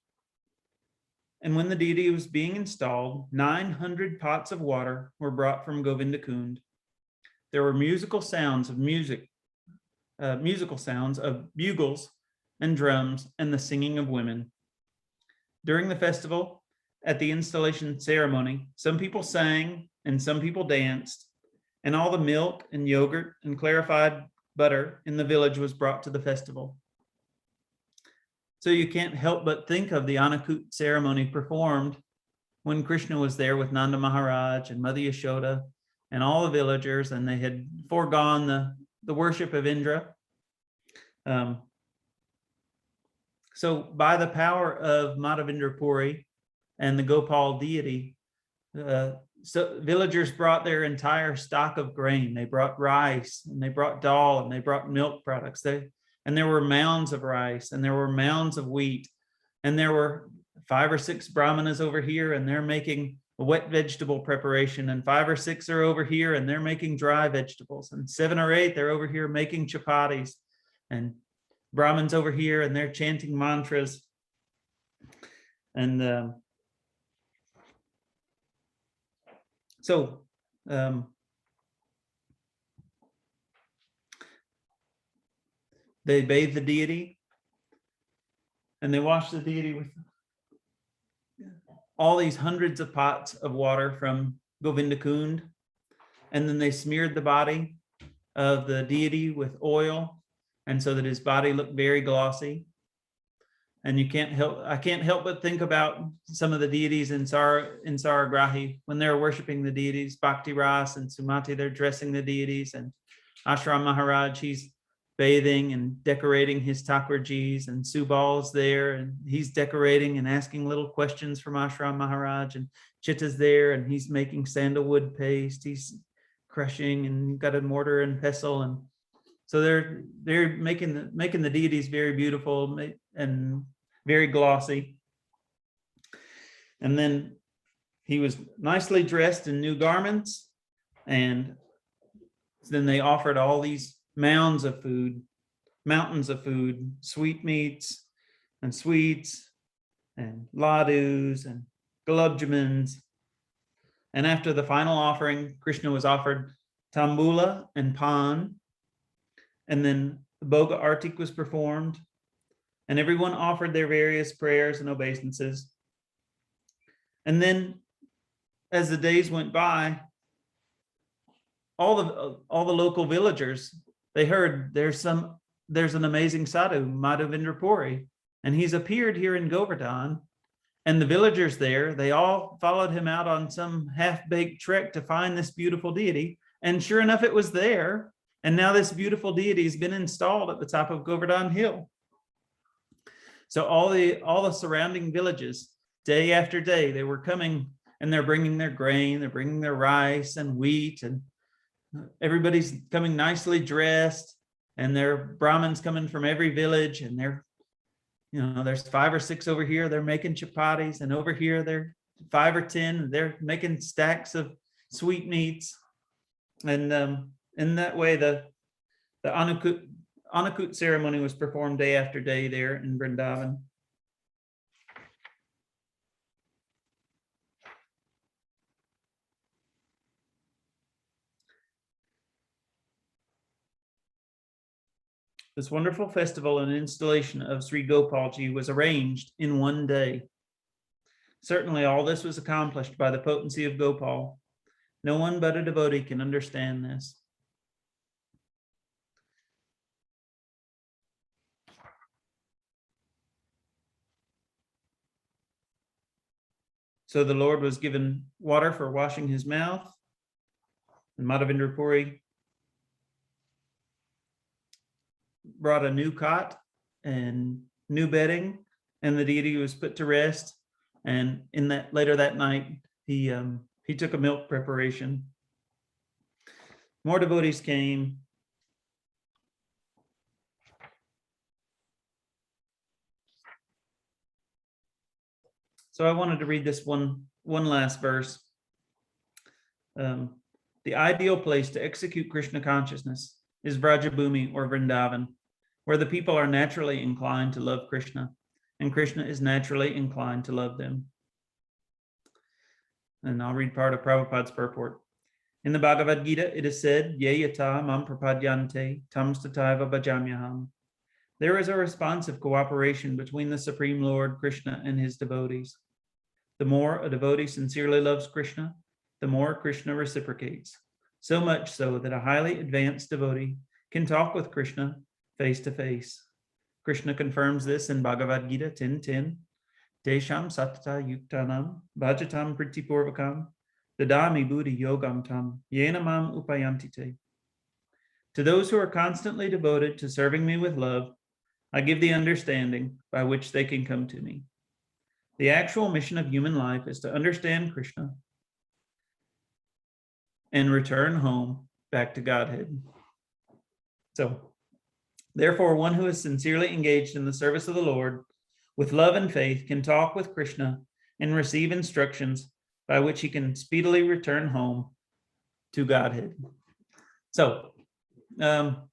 Speaker 1: And when the deity was being installed, 900 pots of water were brought from Govindakund. There were musical sounds of bugles and drums and the singing of women. During the festival, at the installation ceremony, some people sang and some people danced, and all the milk and yogurt and clarified butter in the village was brought to the festival. So you can't help but think of the Annakut ceremony performed when Krishna was there with Nanda Maharaj and Mother Yashoda and all the villagers, and they had foregone the worship of Indra. So by the power of Madhavendra Puri and the Gopal deity, so villagers brought their entire stock of grain. They brought rice, and they brought dal, and they brought milk products. And there were mounds of rice, and there were mounds of wheat, and there were 5 or 6 brahmanas over here, and they're making a wet vegetable preparation, and 5 or 6 are over here, and they're making dry vegetables, and 7 or 8 they're over here making chapatis, and Brahmins over here, and they're chanting mantras. And so they bathe the deity, and they wash the deity with all these hundreds of pots of water from Govindakund, and then they smeared the body of the deity with oil, and so that his body looked very glossy. And I can't help but think about some of the deities in Saragrahi when they're worshiping the deities. Bhakti Ras and Sumati, they're dressing the deities, and Ashram Maharaj, he's bathing and decorating his Thakurjis, and Subal's there, and he's decorating and asking little questions from Ashram Maharaj, and Chitta's there, and he's making sandalwood paste, he's crushing, and got a mortar and pestle, and so they're making the deities very beautiful and very glossy. And then he was nicely dressed in new garments, and then they offered all these mountains of food, sweetmeats and sweets and ladus and gulab-jamins. And after the final offering, Krishna was offered tambula and pan, and then the Bhoga Artik was performed, and everyone offered their various prayers and obeisances. And then as the days went by, all the local villagers, they heard there's an amazing sadhu, Madhavendra Puri, and he's appeared here in Govardhana. And the villagers there, they all followed him out on some half-baked trek to find this beautiful deity. And sure enough, it was there. And now this beautiful deity has been installed at the top of Govardhana hill. So all the surrounding villages, day after day, they were coming, and they're bringing their grain, they're bringing their rice and wheat, and everybody's coming nicely dressed, and there are Brahmins coming from every village, and there's 5 or 6 over here, they're making chapatis, and over here they're 5 or 10, they're making stacks of sweetmeats. And in that way, the Annakut ceremony was performed day after day there in Vrindavan. This wonderful festival and installation of Sri Gopalji was arranged in one day. Certainly all this was accomplished by the potency of Gopal. No one but a devotee can understand this. So the Lord was given water for washing his mouth, and Madhavendra Puri brought a new cot and new bedding, and the deity was put to rest. And later that night, he took a milk preparation. More devotees came, So I wanted to read this one last verse. The ideal place to execute Krishna consciousness is Vrajabhumi or Vrindavan, where the people are naturally inclined to love Krishna, and Krishna is naturally inclined to love them. And I'll read part of Prabhupada's purport. In the Bhagavad Gita, it is said, Ye yata mam prapadyante tam stataiva bhajamyaham. There is a responsive cooperation between the Supreme Lord Krishna and his devotees. The more a devotee sincerely loves Krishna, the more Krishna reciprocates, so much so that a highly advanced devotee can talk with Krishna face to face. Krishna confirms this in Bhagavad Gita 10:10. Desham satata yuktanam bhajatam pritipurvakam dadami buddhi yogam tam yena mam upayantite. To those who are constantly devoted to serving me with love, I give the understanding by which they can come to me. The actual mission of human life is to understand Krishna and return home back to Godhead. So, therefore, one who is sincerely engaged in the service of the Lord with love and faith can talk with Krishna and receive instructions by which he can speedily return home to Godhead. So, Madhavendra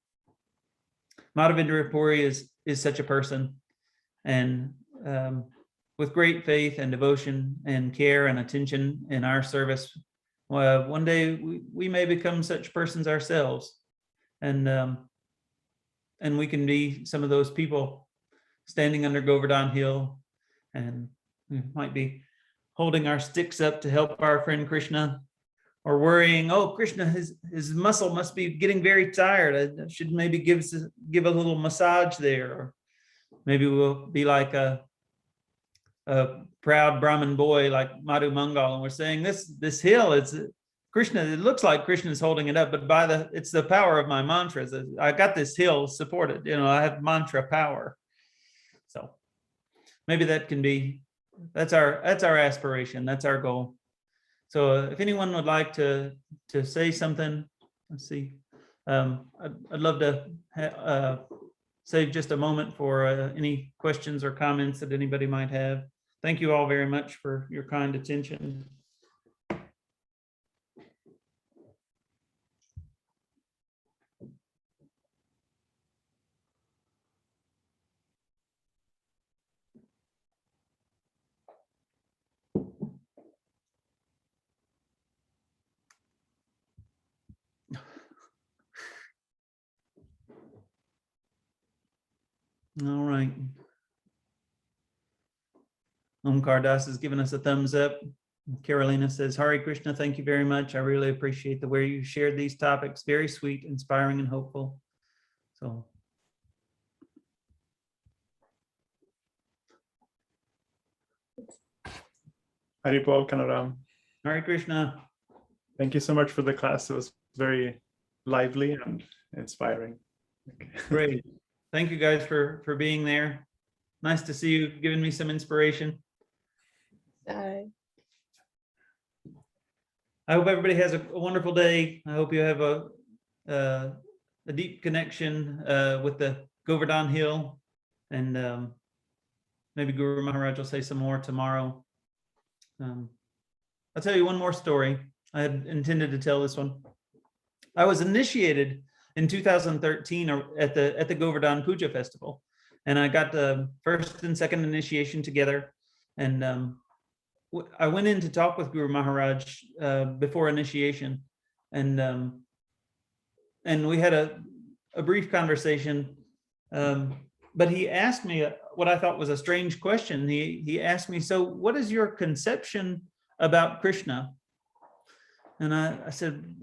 Speaker 1: Puri is such a person, and with great faith and devotion and care and attention in our service, one day we may become such persons ourselves, and we can be some of those people standing under Govardhana Hill, and we might be holding our sticks up to help our friend Krishna, or worrying, oh, Krishna, his muscle must be getting very tired. I should maybe give a little massage there. Or maybe we'll be like a proud Brahman boy like Madhu Mangal, and we're saying this hill, it's Krishna, it looks like Krishna is holding it up, but it's the power of my mantras. I got this hill supported, I have mantra power. So maybe that can be, that's our aspiration, that's our goal. So if anyone would like to say something, let's see. I'd love to save just a moment for any questions or comments that anybody might have. Thank you all very much for your kind attention. All right. Omkar Das has given us a thumbs up. Carolina says, Hare Krishna, thank you very much. I really appreciate the way you shared these topics. Very sweet, inspiring, and hopeful. So.
Speaker 2: Haripal, Kanuram.
Speaker 1: Hare Krishna.
Speaker 2: Thank you so much for the class. It was very lively and inspiring. Okay.
Speaker 1: Great. Thank you guys for being there. Nice to see you, giving me some inspiration.
Speaker 3: Bye.
Speaker 1: I hope everybody has a wonderful day. I hope you have a deep connection with the Govardhana Hill, and maybe Guru Maharaj will say some more tomorrow. I'll tell you one more story. I had intended to tell this one. I was initiated in 2013 at the Govardhana Puja Festival, and I got the first and second initiation together, and I went in to talk with Guru Maharaj before initiation, and we had a brief conversation, but he asked me what I thought was a strange question. He asked me, so what is your conception about Krishna? And I said,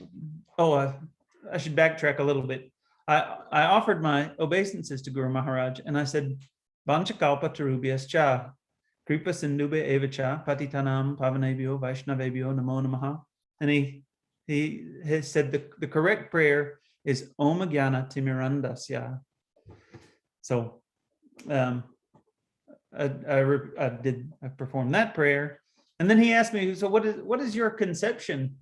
Speaker 1: oh, I should backtrack a little bit. I offered my obeisances to Guru Maharaj, and I said, Vanchakalpa tarubhyascha, kripa sindhubhe evacha, patitanam pavanebhyo vaishnavebhyo namo namaha. And he has said the correct prayer is Om Jnana Timirandasya. So I performed that prayer, and then he asked me, so what is your conception?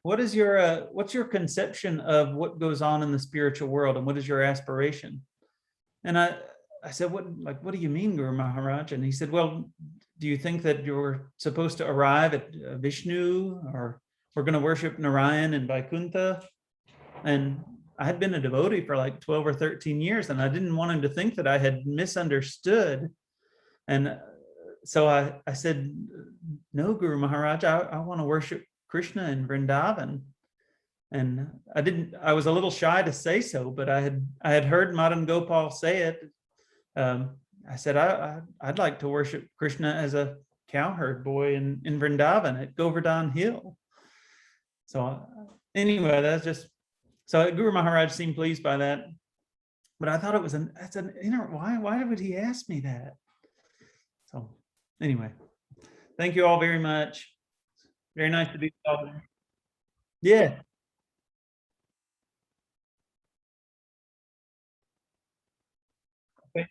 Speaker 1: What's your conception of what goes on in the spiritual world, and what is your aspiration? And I said, what do you mean, Guru Maharaj? And he said, well, do you think that you're supposed to arrive at Vishnu, or we're going to worship Narayan and Vaikuntha? And I had been a devotee for like 12 or 13 years, and I didn't want him to think that I had misunderstood. And so I said, no, Guru Maharaj, I want to worship Krishna in Vrindavan. And I was a little shy to say so, but I had heard Madan Gopal say it. I said, I'd like to worship Krishna as a cowherd boy in Vrindavan at Govardhana Hill. So anyway, that's just, so Guru Maharaj seemed pleased by that. But I thought that's an inner, why would he ask me that? So anyway, thank you all very much. Very nice to be with all. Yeah. Okay.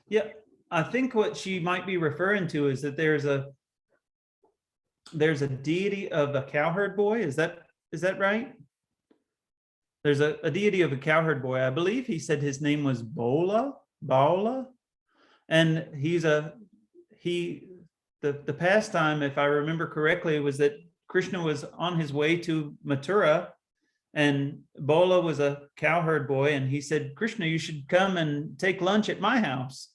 Speaker 1: Yeah, I think what she might be referring to is that there's a deity of a cowherd boy. Is that right? There's a deity of a cowherd boy. I believe he said his name was Baula, and the pastime, if I remember correctly, was that Krishna was on his way to Mathura, and Baula was a cowherd boy, and he said, Krishna, you should come and take lunch at my house.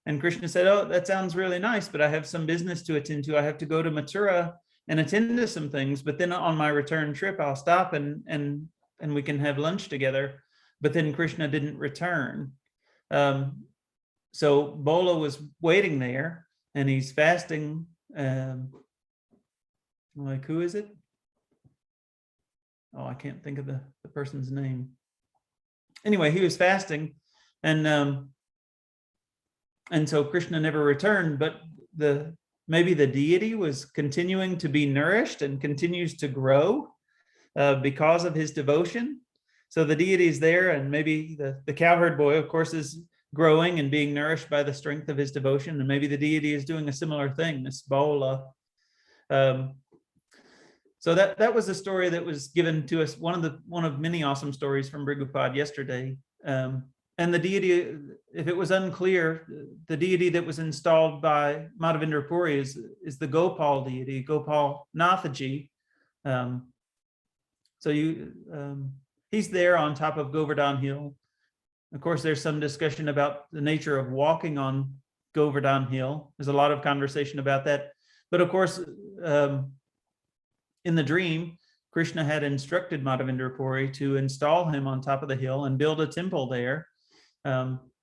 Speaker 1: And Krishna said, oh, that sounds really nice, but I have some business to attend to. I have to go to Mathura and attend to some things, but then on my return trip, I'll stop and we can have lunch together. But then Krishna didn't return. So Baula was waiting there, and he's fasting. Like, who is it? Oh, I can't think of the person's name. Anyway, he was fasting, and so Krishna never returned, but maybe the deity was continuing to be nourished and continues to grow because of his devotion. So the deity is there, and maybe the cowherd boy, of course, is growing and being nourished by the strength of his devotion, and maybe the deity is doing a similar thing, this Baula. So that was a story that was given to us, one of many awesome stories from Brigupad yesterday. And the deity, if it was unclear, the deity that was installed by Madhavendra Puri is the Gopal deity, Gopal Nathaji. So he's there on top of Govardhana Hill. Of course, there's some discussion about the nature of walking on Govardhana Hill. There's a lot of conversation about that. But of course, in the dream, Krishna had instructed Madhavendra Puri to install him on top of the hill and build a temple there.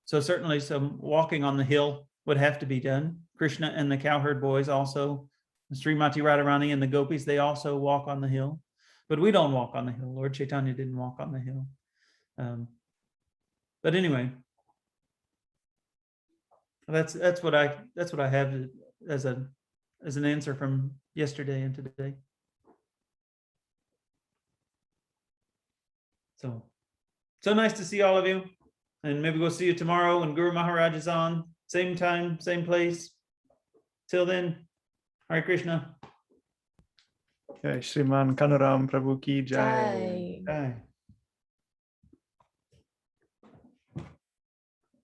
Speaker 1: So certainly some walking on the hill would have to be done. Krishna and the cowherd boys also, Srimati Radharani and the gopis, they also walk on the hill. But we don't walk on the hill. Lord Chaitanya didn't walk on the hill. But anyway, that's what I have as an answer from yesterday and today. So nice to see all of you, and maybe we'll see you tomorrow when Guru Maharaj is on, same time, same place. Till then, Hare Krishna.
Speaker 2: Jai Shriman Kanuram Prabhu ki jai.
Speaker 3: Jai.
Speaker 1: Bye.